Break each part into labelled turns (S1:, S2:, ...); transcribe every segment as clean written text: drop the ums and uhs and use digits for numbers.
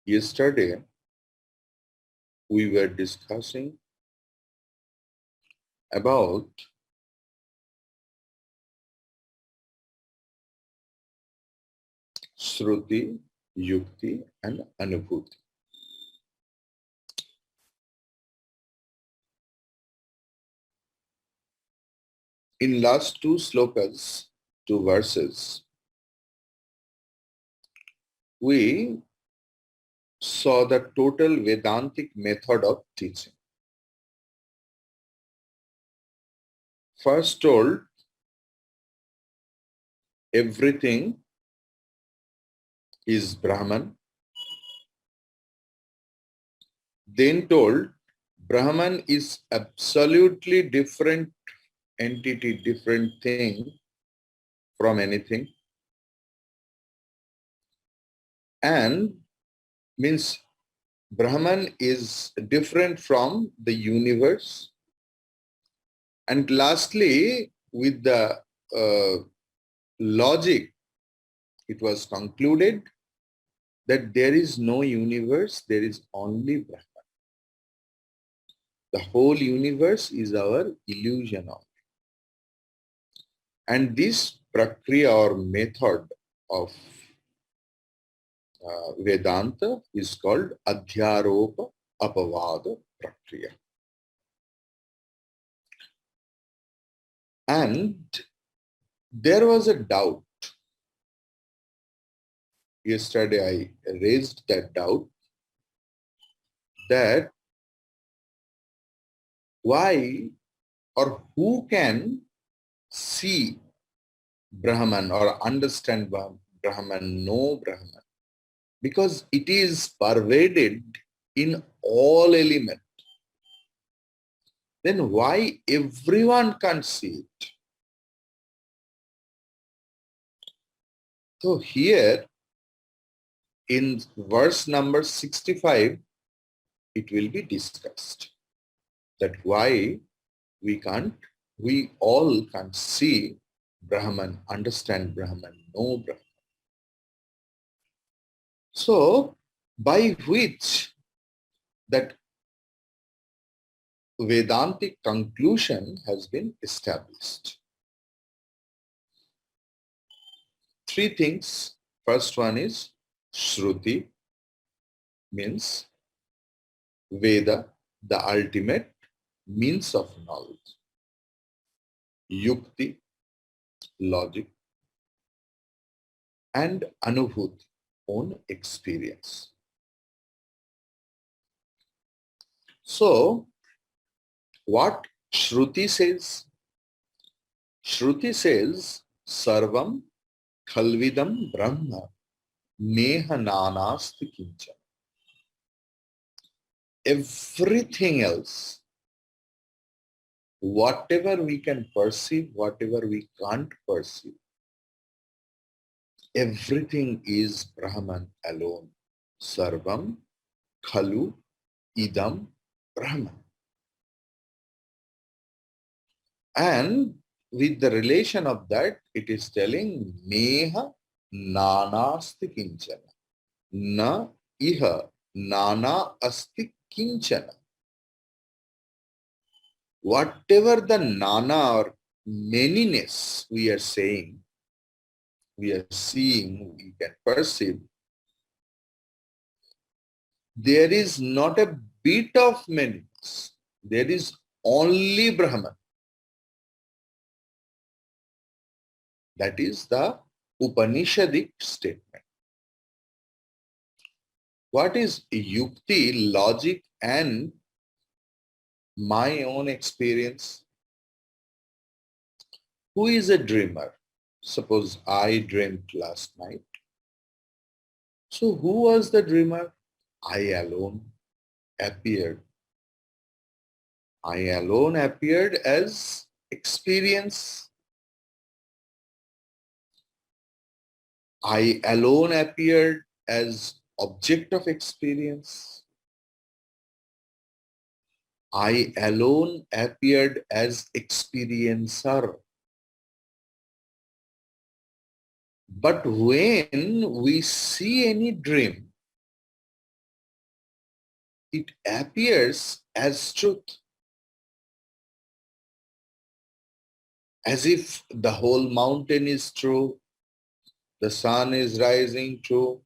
S1: Yesterday, we were discussing about Shruti, Yukti, and Anubhuti. In last two slokas, two verses, we saw the total Vedantic method of teaching. First told everything is Brahman. Then told Brahman is absolutely different entity, different thing from anything. And means Brahman is different from the universe. And lastly, with the logic, it was concluded that there is no universe, there is only Brahman. The whole universe is our illusion of. And this prakriya or method of Vedanta is called Adhyaropa Apavada Prakriya. And there was a doubt. Yesterday I raised that doubt that why or who can see Brahman or understand Brahman, know Brahman, because it is pervaded in all elements. Then why everyone can't see it? So here in verse number 65, it will be discussed that why we all can't see Brahman, understand Brahman, know Brahman. So by which that Vedantic conclusion has been established. Three things. First one is Shruti, means Veda, the ultimate means of knowledge. Yukti, logic. And Anubhuti, own experience. So, what Shruti says? Shruti says, Sarvam Khalvidam Brahma Neha Nanasti Kincha. Everything else, whatever we can perceive, whatever we can't perceive, everything is Brahman alone. Sarvam Khalu Idam Brahman. And with the relation of that, it is telling Neha Nanasti Kinchana. Na Iha Nana Asti Kinchana. Whatever the Nana or manyness we are saying, we are seeing, we can perceive, there is not a bit of manyness. There is only Brahman. That is the Upanishadic statement. What is yukti, logic, and my own experience? Who is a dreamer? Suppose I dreamt last night. So who was the dreamer? I alone appeared. I alone appeared as experience. I alone appeared as object of experience. I alone appeared as experiencer. But when we see any dream, it appears as truth, as if the whole mountain is true, the sun is rising true,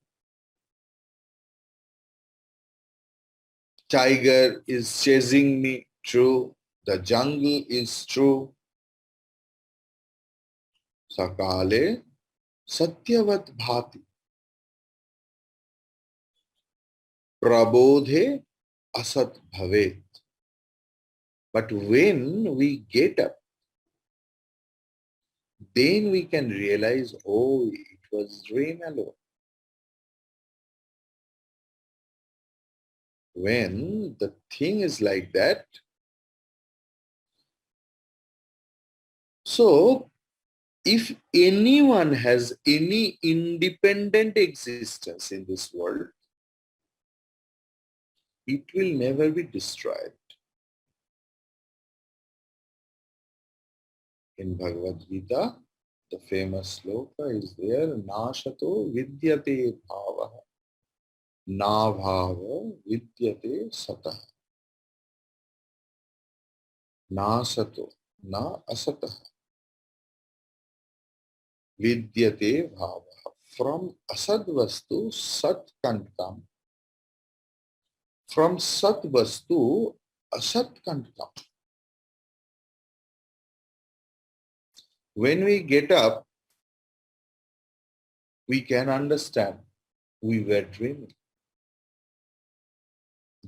S1: tiger is chasing me true, the jungle is true. Sakale satyavat bhati prabodhe asat bhavet. But when we get up, then we can realize, oh, it was dream alone. When the thing is like that, so if anyone has any independent existence in this world, it will never be destroyed. In Bhagavad Gita, the famous sloka is there, Nashato vidyate bhavaha, na bhava vidyate satah. Nasato, na asatah. Vidyate bhava. From asad vastu, sat can come. From sat vastu, asat can come. When we get up, we can understand we were dreaming.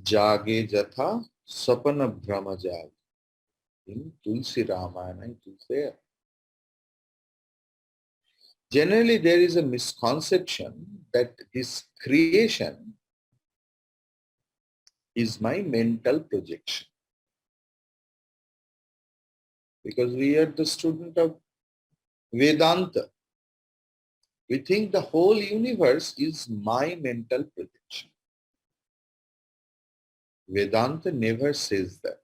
S1: Jage jatha sapana brahma jag. In Tulsi Ramayana, it is there. Generally, there is a misconception that this creation is my mental projection. Because we are the student of Vedanta. We think the whole universe is my mental projection. Vedanta never says that.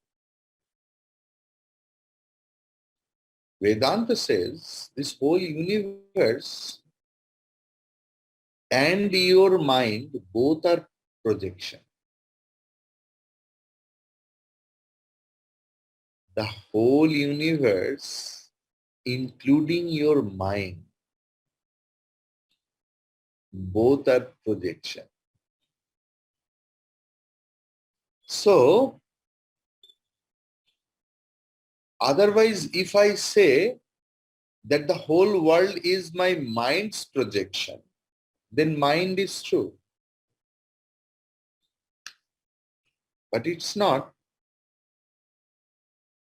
S1: Vedanta says this whole universe and your mind both are projection. The whole universe, including your mind, both are projection. So, otherwise, if I say that the whole world is my mind's projection, then mind is true. But it's not.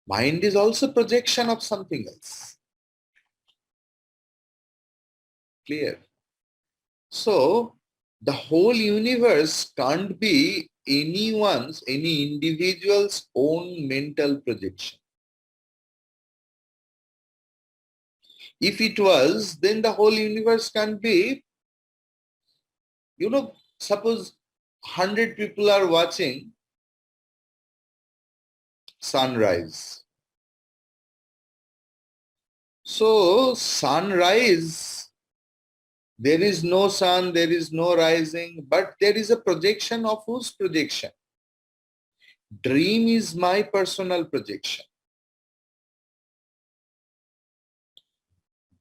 S1: Mind is also projection of something else. Clear? So, the whole universe can't be anyone's, any individual's own mental projection. If it was, then the whole universe can be, suppose 100 people are watching sunrise. So, sunrise, there is no sun, there is no rising, but there is a projection of whose projection? Dream is my personal projection.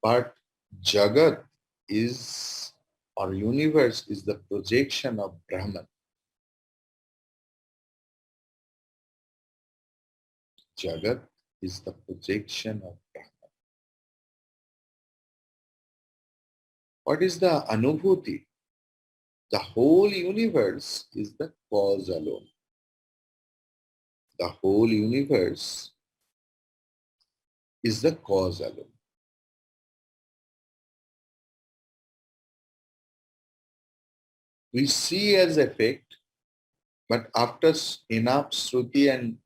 S1: But Jagat is, or universe is the projection of Brahman. Jagat is the projection of Brahman. What is the Anubhuti? The whole universe is the cause alone. The whole universe is the cause alone. We see as effect, but after enough Shruti and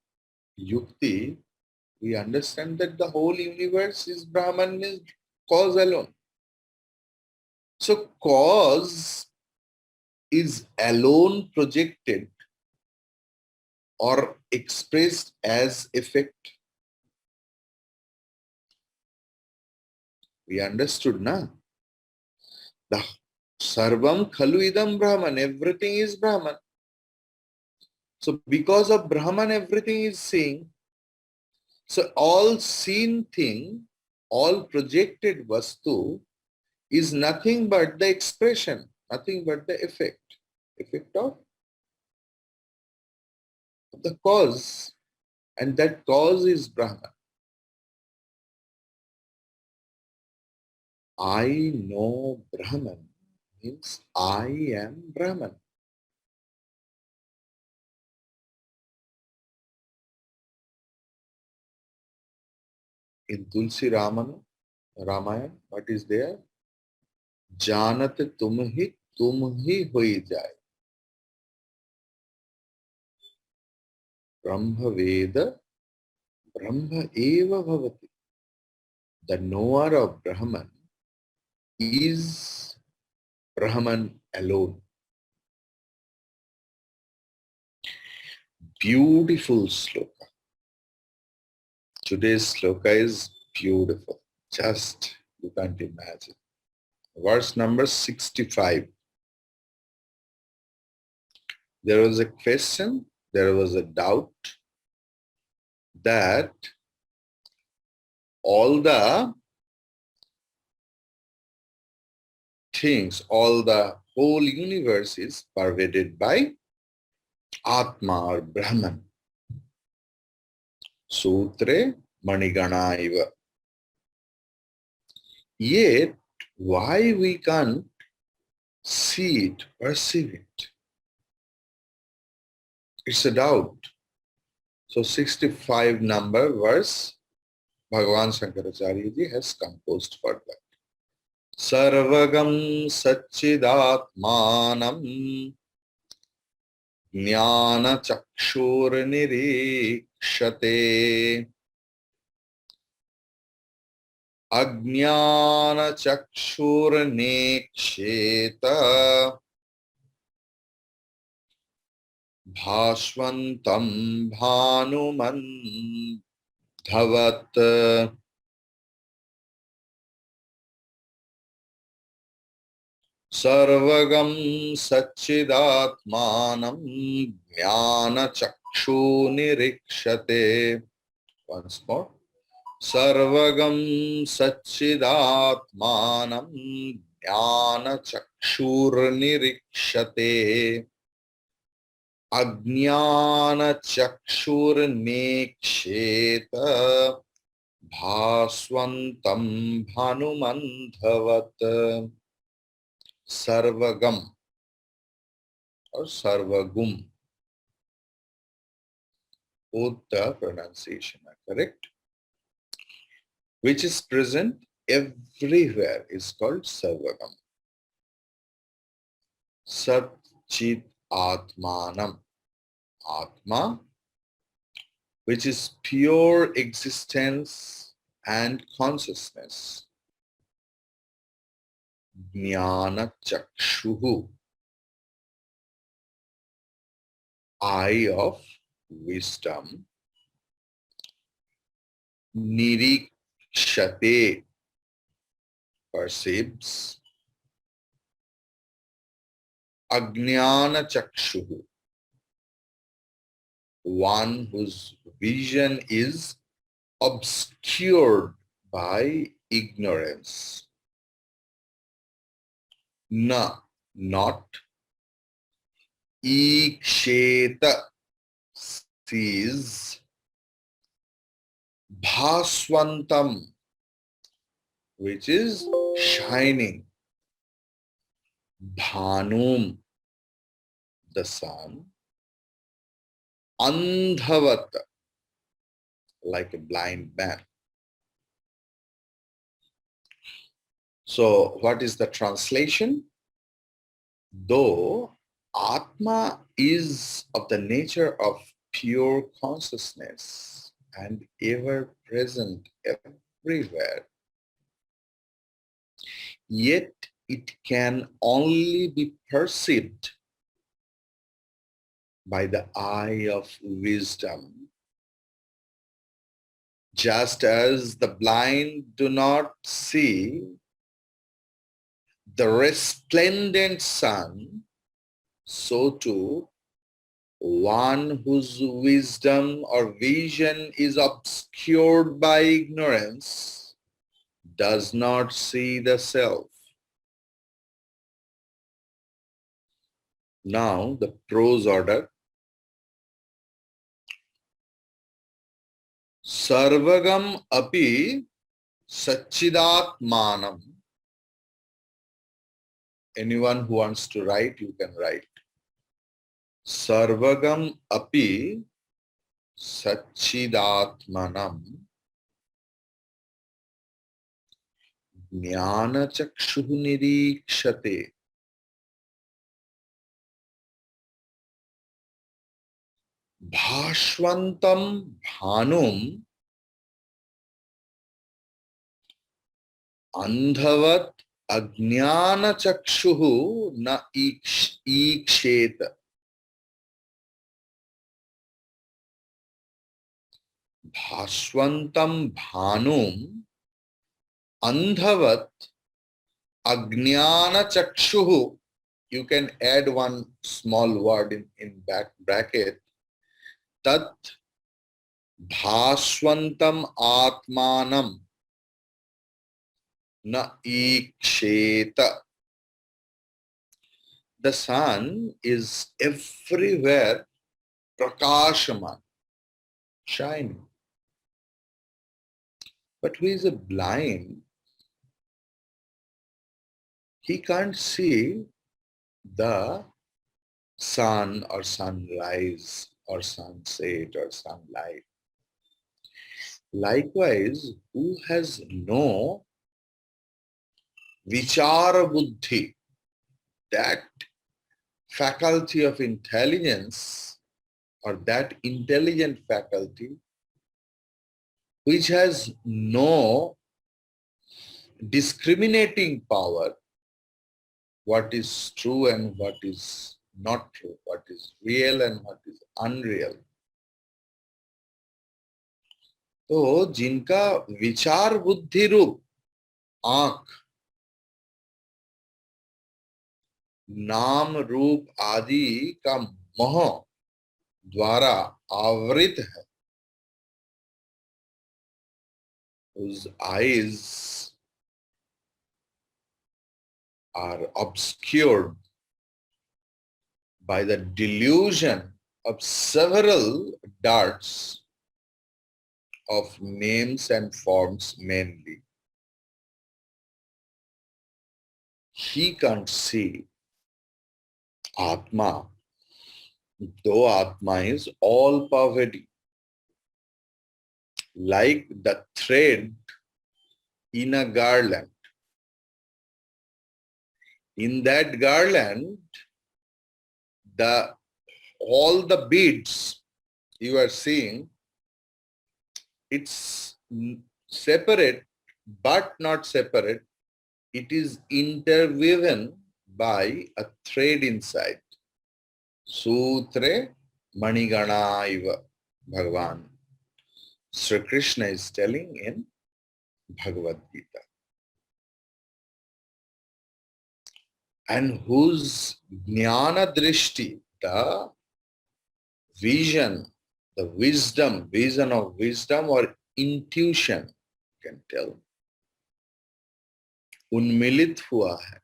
S1: Yukti, we understand that the whole universe is Brahman, means cause alone. So cause is alone projected or expressed as effect. We understood, na? The Sarvam Khalu Idam Brahman, everything is Brahman. So because of Brahman, everything is seen. So all seen thing, all projected vastu is nothing but the expression, nothing but the effect of the cause. And that cause is Brahman. I know Brahman means I am Brahman. In Tulsi Ramayana, what is there? जानत तुम ही होई जाए ब्रह्म वेद ब्रह्म एव भवति. The knower of Brahman is Brahman alone. Beautiful sloka. Today's sloka is beautiful. Just you can't imagine. Verse number 65. There was a question, there was a doubt that all the things, all the whole universe is pervaded by Atma or Brahman. Sutre Manigana iva. Yet, why we can't see it, perceive it? It's a doubt. So 65 number verse, Bhagavan Shankaracharya ji has composed for that. Sarvagam Satchidatmanam Jnana Chakshur Nirikshate Ajnana Chakshur Neksheta Bhashvantam Bhanumandhavat. Sarvagam Satchidatmanam Jnana Chakshu Nirikshate. Once more. Sarvagam Satchidatmanam Jnana Chakshur Nirikshate Ajnana Chakshur Neksheta Bhaswantam Bhanumandhavat. Sarvagam or Sarvagum, both the pronunciation are correct, which is present everywhere is called Sarvagam. Sat Chit Atmanam, Atma, which is pure existence and consciousness. Jnana Chakshuhu, eye of wisdom. Nirikshate, perceives. Ajnana Chakshuhu, one whose vision is obscured by ignorance. Na, not. Iksheta, sees. Bhaswantam, which is shining. Bhanum, the sun. Andhavat, like a blind man. So what is the translation? Though Atma is of the nature of pure consciousness and ever present everywhere, yet it can only be perceived by the eye of wisdom, just as the blind do not see the resplendent sun, so too One whose wisdom or vision is obscured by ignorance does not see the self. Now the prose order. Sarvagam api Satchidatmanam. Anyone who wants to write, you can write. Sarvagam api Satchidatmanam Jnanachakshuh nirikshate Bhashvantam Bhanum Andhavat Ajnanachakshuh na iksheta. Bhashvantam Bhanum Andhavat Ajnanachakshuh. You can add one small word in back bracket. Tat Bhashvantam Atmanam na iksheta. The sun is everywhere prakashaman, shining. But who is a blind, he can't see the sun or sunrise or sunset or sunlight. Likewise, who has no vichara buddhi, that faculty of intelligence or that intelligent faculty which has no discriminating power, what is true and what is not true, what is real and what is unreal. तो जिनका विचार बुद्धि रूप आंख नाम रूप आदि का मोह द्वारा आवृत है, whose eyes are obscured by the delusion of several darts of names and forms mainly. He can't see Atma, though Atma is all pervading, like the thread in a garland. In that garland, all the beads you are seeing, it's separate but not separate. It is interwoven by a thread inside. Sutre Manigana iva Bhagavan. Sri Krishna is telling in Bhagavad Gita. And whose jnana drishti, the vision, the wisdom, vision of wisdom or intuition, you can tell, उन्मिलित हुआ है.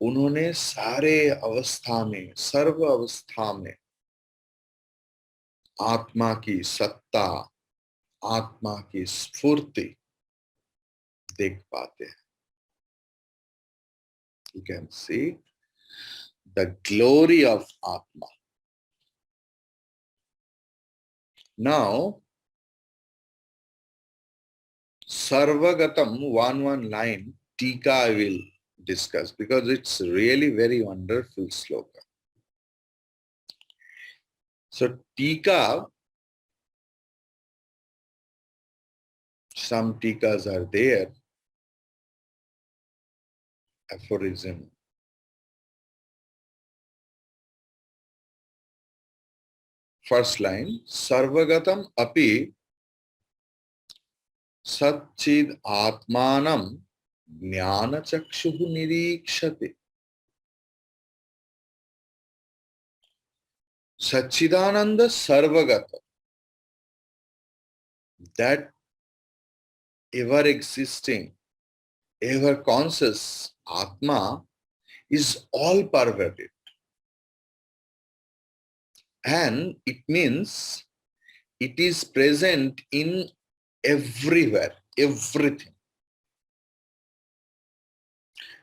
S1: उन्होंने सारे अवस्था में, सर्व अवस्था में आत्मा की सत्ता, आत्मा की स्फूर्ति देख पाते हैं. You can see the glory of Atma. Now, Sarvagatam, one line, Tika I will discuss because it's really very wonderful sloka. So, Tika, some Tikas are there. Aphorism. First line, Sarvagatam api Satchid Atmanam Jnana Chakshuh nirikshate. Satchidananda Sarvagata, that ever existing, ever conscious Atma is all pervaded. And it means it is present in everywhere, everything.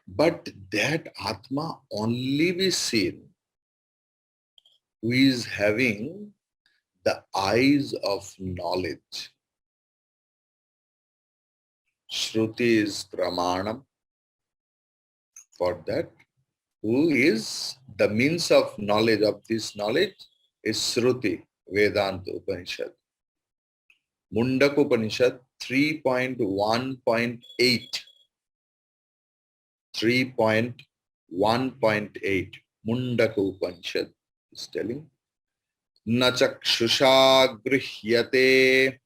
S1: But that Atma only be seen who is having the eyes of knowledge. Shruti is Pramanam for that. Who is the means of knowledge of this knowledge is Shruti, Vedanta Upanishad. Mundaka Upanishad 3.1.8. 3.1.8. Mundaka Upanishad is telling Na chakshusha grihyate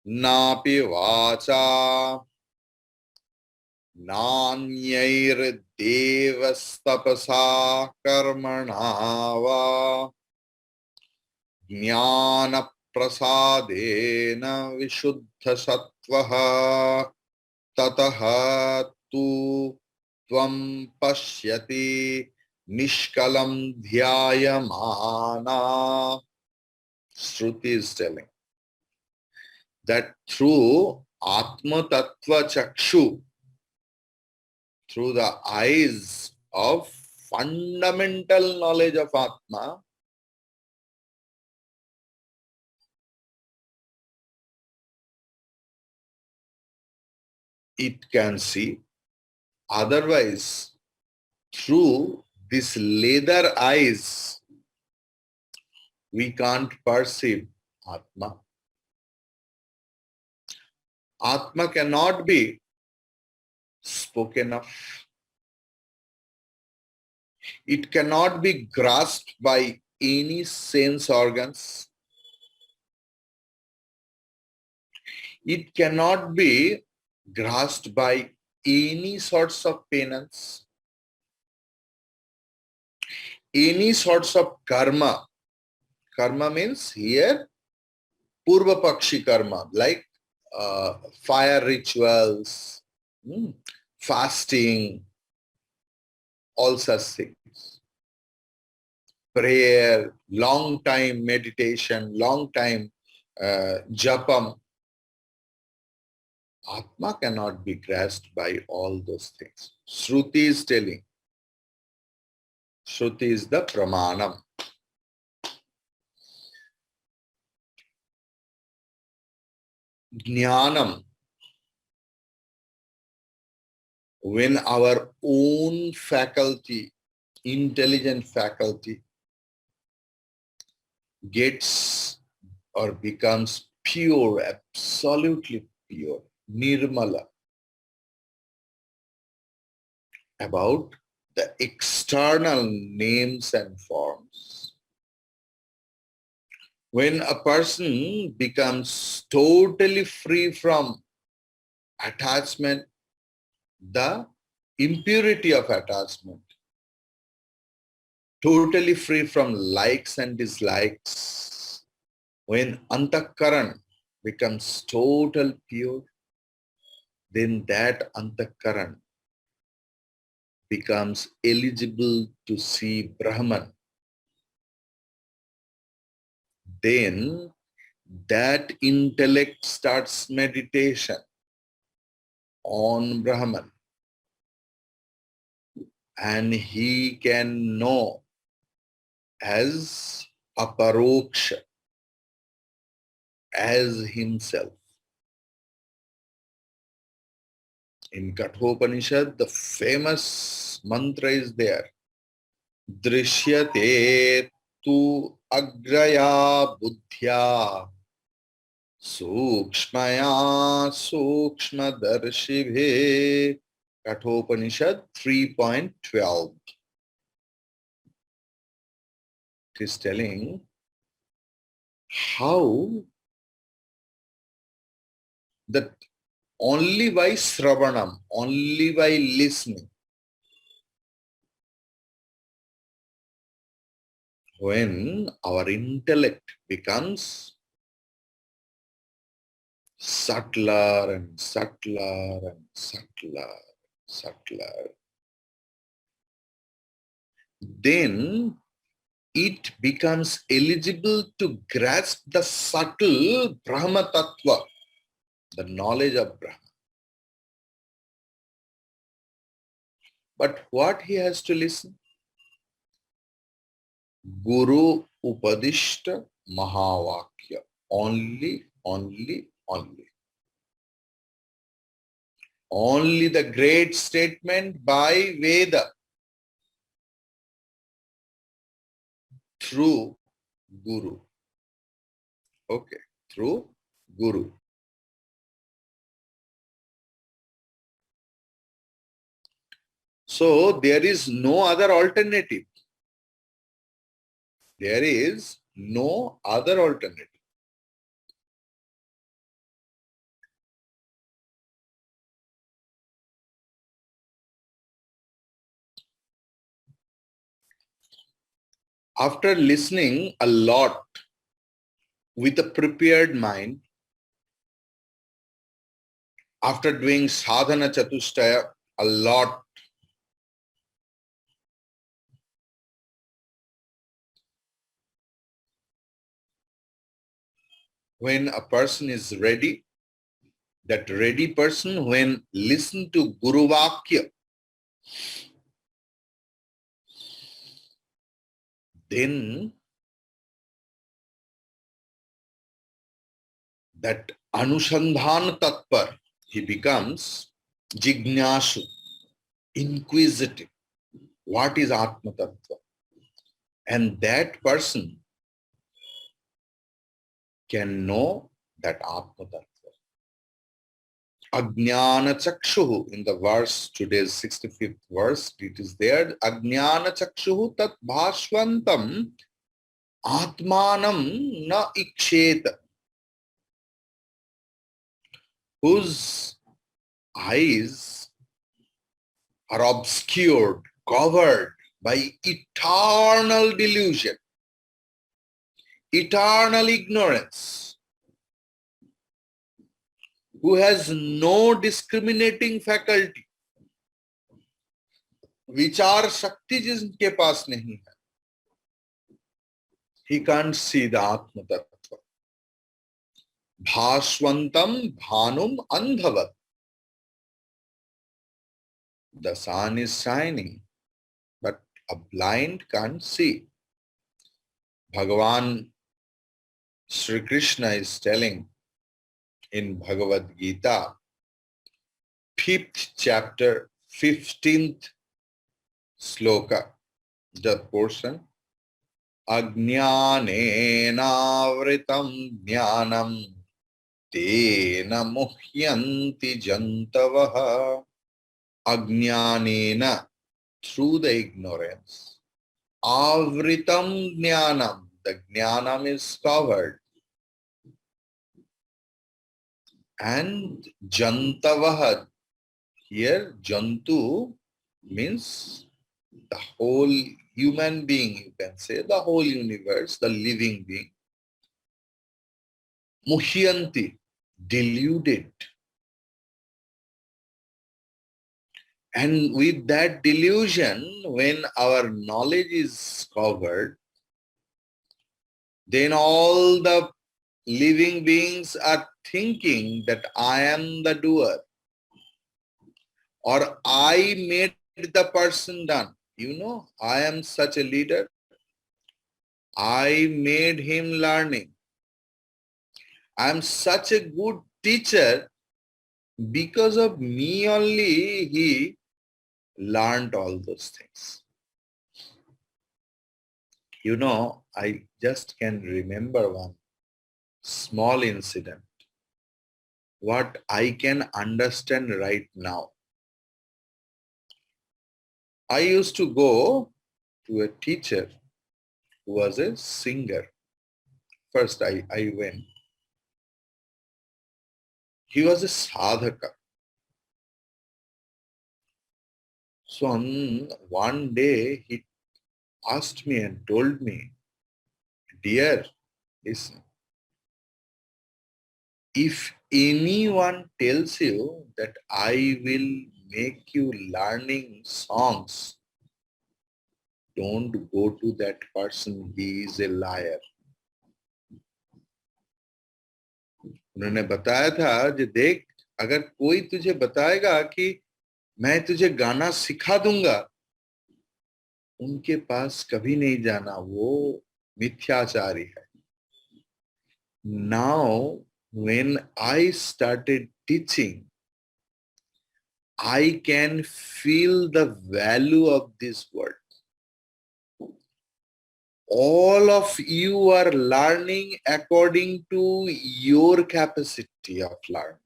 S1: napi vacha nanyayr devastapasa karmana va jnana prasadena vishuddha sattvaha tataha tu tvam pashyati nishkalam dhyayamana. Shruti is telling that through Atma Tattva Chakshu, through the eyes of fundamental knowledge of Atma, it can see. Otherwise, through these leather eyes, we can't perceive Atma. Atma cannot be spoken of. It cannot be grasped by any sense organs. It cannot be grasped by any sorts of penance, any sorts of karma. Karma means here Purva Pakshi karma, like fire rituals, fasting, all such things. Prayer, long time meditation, long time japam. Atma cannot be grasped by all those things. Shruti is telling. Shruti is the pramanam. Jnanam, when our own faculty, intelligent faculty, gets or becomes pure, absolutely pure, nirmala, about the external names and forms. When a person becomes totally free from attachment, the impurity of attachment, totally free from likes and dislikes, when antakaran becomes total pure, then that antakaran becomes eligible to see Brahman. Then that intellect starts meditation on Brahman, and he can know as aparoksha, as himself. In Kathopanishad, the famous mantra is there. Drishyate tu agraya buddhya sukshmaya sukshmadarshibhe. Kathopanishad 3.12. It is telling how that only by Sravanam, only by listening, when our intellect becomes subtler and subtler and subtler, subtler, then it becomes eligible to grasp the subtle Brahma Tattva, the knowledge of Brahma. But what he has to listen? Guru Upadishta Mahavakya. Only, only, only. Only the great statement by Veda through Guru. Okay, through Guru. So there is no other alternative. There is no other alternative. After listening a lot with a prepared mind, after doing sadhana chatushtaya a lot, when a person is ready, that ready person, when listen to Guru Vakya, then that Anusandhan Tatpar, he becomes Jignashu, inquisitive. What is Atma Tattva? And that person can know that Atma Tattva. Ajnana Chakshuhu, in the verse, today's 65th verse, it is there. Ajnana Chakshuhu tat bhashvantam atmanam na iksheta. Whose eyes are obscured, covered by eternal delusion, eternal ignorance, who has no discriminating faculty, विचार शक्ति जिसके पास नहीं है, he can't see the Atma Tattva. Bhashwantam bhanum andhavat. The sun is shining, but a blind can't see. Bhagavan Sri Krishna is telling in Bhagavad Gita, 5th chapter, 15th sloka, that portion, Ajnanenavritam jnanam tena muhyanti jantavaha. Ajnanena, through the ignorance. Avritam jnanam, the jnanam is covered. And jantavaha, here jantu means the whole human being, you can say, the whole universe, the living being. Muhyanti, deluded. And with that delusion, when our knowledge is covered, then all the living beings are thinking that I am the doer, or I made the person done. You know, I am such a leader. I made him learning. I am such a good teacher. Because of me only, he learned all those things. You know, I just can remember one small incident. What I can understand right now. I used to go to a teacher who was a singer. First I went. He was a sadhaka. So on one day he asked me and told me, Dear, listen. If anyone tells you that I will make you learning songs, don't go to that person. He is a liar. उन्होंने बताया था कि देख, अगर कोई तुझे बताएगा कि मैं तुझे गाना सिखा दूंगा, उनके पास कभी नहीं जाना, वो मिथ्याचारी है. Now, when I started teaching, I can feel the value of this word. All of you are learning according to your capacity of learning,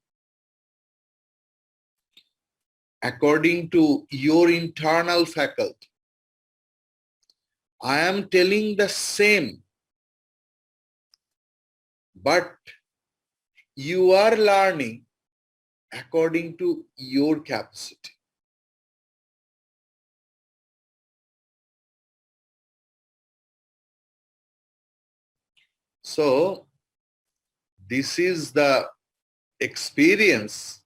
S1: according to your internal faculty. I am telling the same, but you are learning according to your capacity. So, this is the experience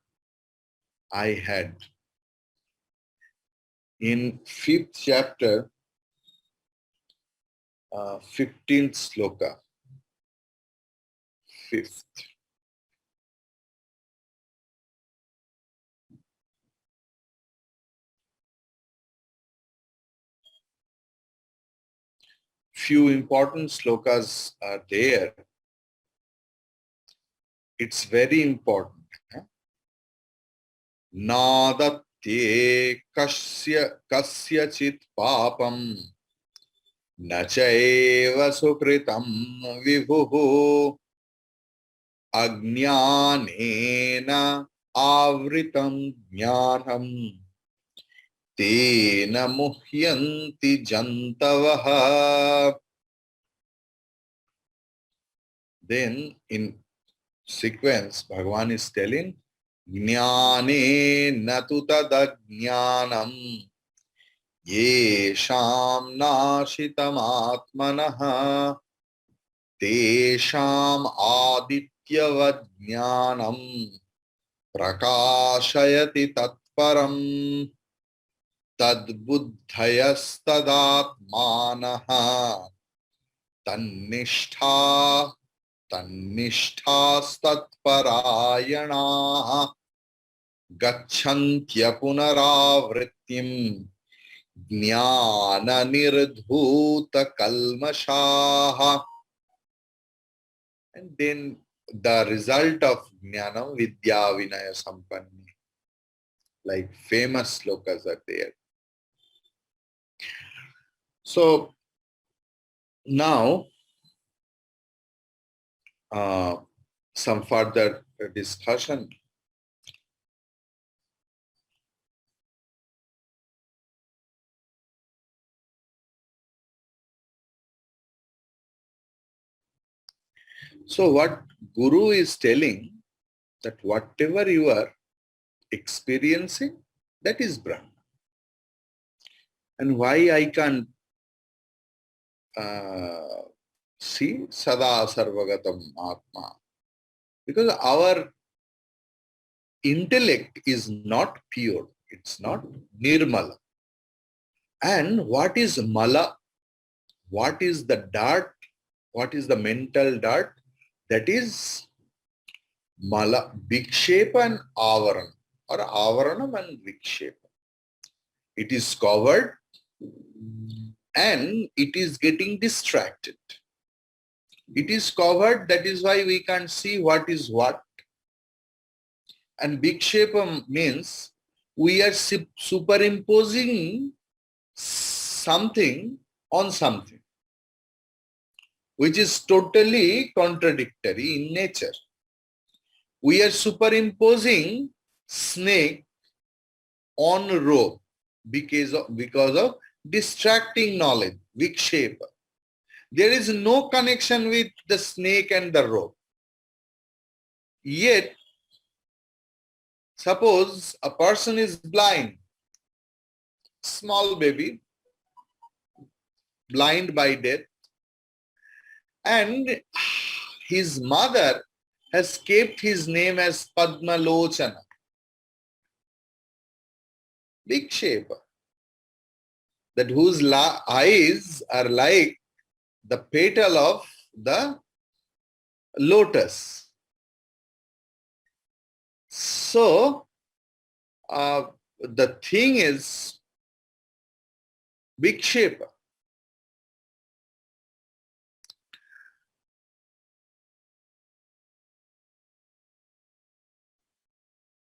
S1: I had. In 5th chapter, 15th sloka, 5th. Few important slokas are there. It's very important. Nadatye kasyachit papam na chaiva sukritam vibhuhu ajnanena avritam jnanam tena muhyanti jantavaha. Then in sequence, Bhagavan is telling, Jnane natu tadajnanam yesham nashitam atmanaha tesham adityavajnanam prakashayati tatparam tadbuddhayastadatmanaha tannishta tannishtastatparayanaha gacchantya punaravrittim jnana nirdhuta kalmashaha. And then the result of jnanam vidya vinaya sampanni, like famous slokas are there. So now some further discussion. So what Guru is telling, that whatever you are experiencing, that is Brahma. And why I can't see Sada Sarvagatam Atma? Because our intellect is not pure. It's not nirmala. And what is mala? What is the dirt? What is the mental dirt? That is mala, vikshepa and avaran, or avaranam and vikshepa. It is covered and it is getting distracted. It is covered, that is why we can't see what is what. And vikshepa means we are superimposing something on something, which is totally contradictory in nature. We are superimposing snake on rope because of distracting knowledge, vikshepa. There is no connection with the snake and the rope. Yet, suppose a person is blind, small baby, blind by death, And his mother has kept his name as Padmalochana. Big shape. That whose eyes are like the petal of the lotus. So, the thing is big shape.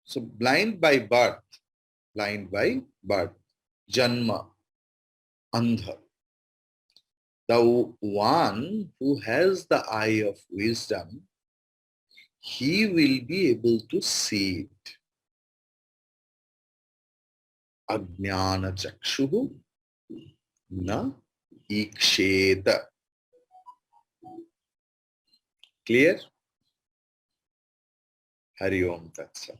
S1: So, blind by birth, Janma, Andha. The one who has the eye of wisdom, he will be able to see it. Ajnana chakshuhu na iksheta. Clear? Hari Om Tat Sat.